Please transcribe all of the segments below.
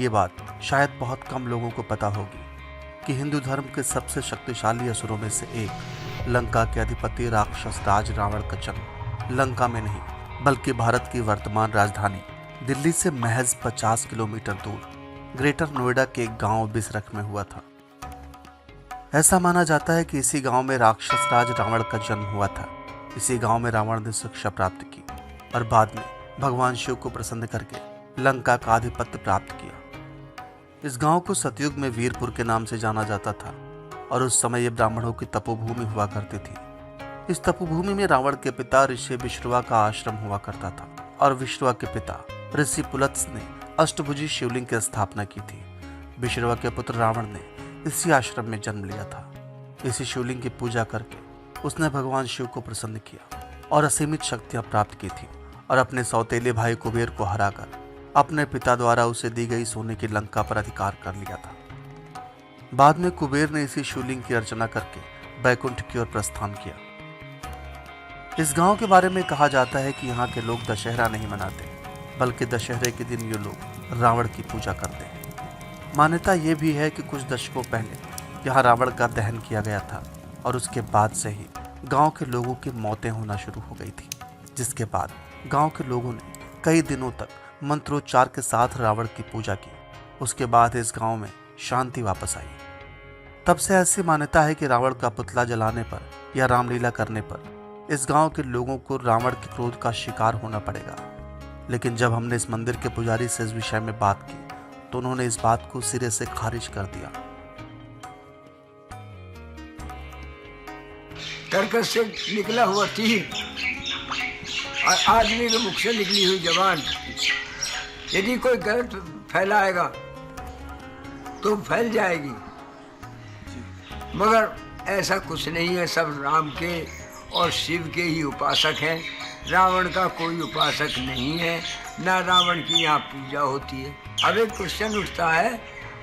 ये बात शायद बहुत कम लोगों को पता होगी कि हिंदू धर्म के सबसे शक्तिशाली असुरों में से एक लंका के अधिपति राक्षस राज रावण का जन्म लंका में नहीं बल्कि भारत की वर्तमान राजधानी दिल्ली से महज 50 किलोमीटर दूर ग्रेटर नोएडा के एक गांव बिसरख में हुआ था। ऐसा माना जाता है कि इसी गांव में राक्षस राज रावण का जन्म हुआ था। इसी गांव में रावण ने शिक्षा प्राप्त की और बाद में भगवान शिव को प्रसन्न करके लंका का आधिपत्य प्राप्त किया। इस गांव को सतयुग में वीरपुर के नाम से जाना जाता था और उस समय ये ब्राह्मणों की तपोभूमि हुआ करती थी। इस तपोभूमि में रावण के पिता ऋषि विश्रवा का आश्रम हुआ करता था और विश्रवा के पिता ऋषि पुलत्स ने अष्टभुजी शिवलिंग की स्थापना की थी। विश्रवा के पुत्र रावण ने इसी आश्रम में जन्म लिया था। इसी शिवलिंग की पूजा करके उसने भगवान शिव को प्रसन्न किया और असीमित शक्तियां प्राप्त की थी और अपने सौतेले भाई कुबेर को हराकर अपने पिता द्वारा उसे दी गई सोने की लंका पर अधिकार कर लिया था। बाद में कुबेर ने इसी शिवलिंग की अर्चना करके बैकुंठ की ओर प्रस्थान किया। इस गांव के बारे में कहा जाता है कि यहाँ के लोग दशहरा नहीं मनाते बल्कि दशहरे के दिन ये लोग रावण की पूजा करते हैं। मान्यता ये भी है कि कुछ दशकों पहले यहाँ रावण का दहन किया गया था और उसके बाद से ही गांव के लोगों की मौतें होना शुरू हो गई थी, जिसके बाद गांव के लोगों ने कई दिनों तक मंत्रोच्चार के साथ रावण की पूजा की। उसके बाद इस गांव में शांति वापस आई। तब से ऐसी मान्यता है कि रावण का पुतला जलाने पर या रामलीला करने पर इस गांव के लोगों को रावण के क्रोध का शिकार होना पड़ेगा। लेकिन जब हमने इस मंदिर के पुजारी से इस विषय में बात की तो उन्होंने इस बात को सिरे से खारिज कर दिया। कर्कश से निकला हुआ तीर और आदमी के मुख से निकली हुई जबान यदि कोई गलत फैलाएगा तो फैल जाएगी, मगर ऐसा कुछ नहीं है। सब राम के और शिव के ही उपासक हैं। रावण का कोई उपासक नहीं है, ना रावण की यहाँ पूजा होती है। अब एक क्वेश्चन उठता है,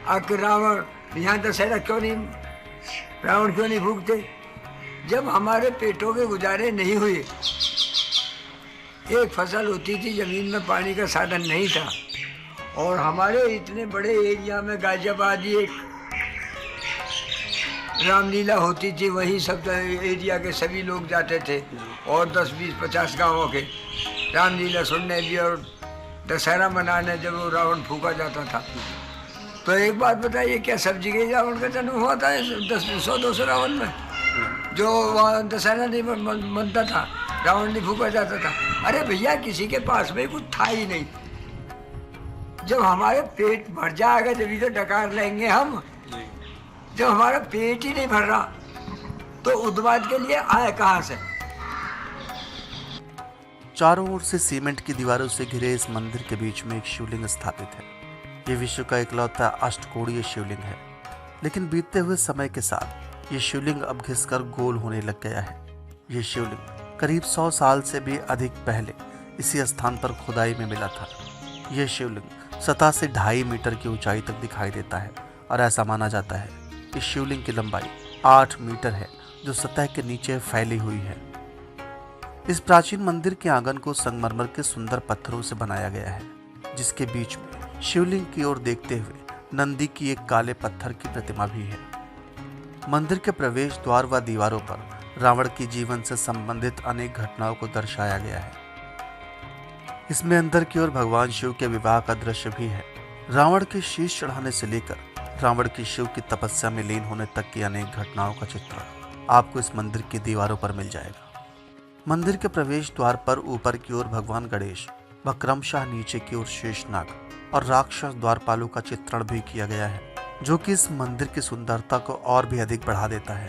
आखिर रावण यहाँ दशहरा क्यों नहीं, रावण क्यों नहीं भूखते? जब हमारे पेटों के गुजारे नहीं हुए, एक फसल होती थी, जमीन में पानी का साधन नहीं था और हमारे इतने बड़े एरिया में गाजियाबाद एक रामलीला होती थी, वहीं सब एरिया के सभी लोग जाते थे और 10, 20, 50 गांवों के रामलीला सुनने भी और दशहरा मनाने जब वो रावण फूका जाता था। तो एक बात बताइए, क्या सब जगह रावण का जन्म हुआ था 100-200 रावण में? जो वहाँ दशहरा नहीं मनता था, रावण नहीं फूका जाता था? अरे भैया, किसी के पास में कुछ था ही नहीं। जब हमारे पेट भर जाएगा जब इधर डकार लेंगे हम। जब हमारा पेट ही नहीं भर रहा तो उद्वाद के लिए आए कहाँ से? चारों ओर से सीमेंट की दीवारों से घिरे इस मंदिर के बीच में एक शिवलिंग स्थापित है। ये विश्व का इकलौता अष्टकोणीय शिवलिंग है, लेकिन बीतते हुए समय के साथ ये शिवलिंग अब घिसकर गोल होने लग गया है। ये शिवलिंग करीब 100 साल से भी अधिक पहले इसी स्थान पर खुदाई में मिला था। यह शिवलिंग सतह से 2.5 मीटर की ऊंचाई तक दिखाई देता है और ऐसा माना जाता है कि शिवलिंग की लंबाई 8 मीटर है, जो सतह के नीचे फैली हुई है। इस प्राचीन मंदिर के आंगन को संगमरमर के सुंदर पत्थरों से बनाया गया है, जिसके बीच में शिवलिंग की ओर देखते हुए नंदी की एक काले पत्थर की प्रतिमा भी है। मंदिर के प्रवेश द्वार व दीवारों पर रावण की जीवन से संबंधित अनेक घटनाओं को दर्शाया गया है। इसमें अंदर की ओर भगवान शिव के विवाह का दृश्य भी है। रावण के शीश चढ़ाने से लेकर रावण की शिव की तपस्या में लीन होने तक की अनेक घटनाओं का चित्रण आपको इस मंदिर की दीवारों पर मिल जाएगा। मंदिर के प्रवेश द्वार पर ऊपर की ओर भगवान गणेश व क्रमशः नीचे की ओर शेषनाग और राक्षस द्वारपालों का चित्रण भी किया गया है, जो कि इस मंदिर की सुंदरता को और भी अधिक बढ़ा देता है।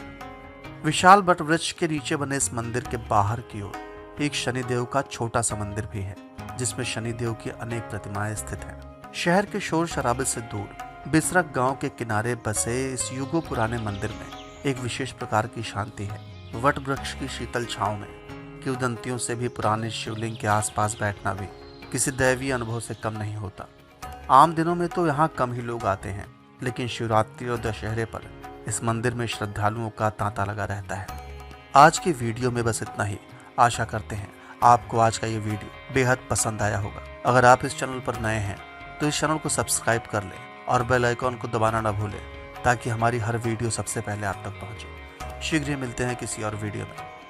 विशाल वट वृक्ष के नीचे बने इस मंदिर के बाहर की ओर एक शनिदेव का छोटा सा मंदिर भी है, जिसमें शनिदेव की अनेक प्रतिमाएं स्थित हैं। शहर के शोर शराबे से दूर बिसरख गांव के किनारे बसे इस युगों पुराने मंदिर में एक विशेष प्रकार की शांति है। वट वृक्ष की शीतल छांव में किंवदंतियों से भी पुराने शिवलिंग के आसपास बैठना भी किसी दैवीय अनुभव से कम नहीं होता। आम दिनों में तो यहाँ कम ही लोग आते हैं, लेकिन शिवरात्रि और दशहरे पर इस मंदिर में श्रद्धालुओं का तांता लगा रहता है। आज की वीडियो में बस इतना ही। आशा करते हैं आपको आज का ये वीडियो बेहद पसंद आया होगा। अगर आप इस चैनल पर नए हैं तो इस चैनल को सब्सक्राइब कर लें और बेल आइकॉन को दबाना ना भूलें ताकि हमारी हर वीडियो सबसे पहले आप तक पहुंचे। शीघ्र ही मिलते हैं किसी और वीडियो में।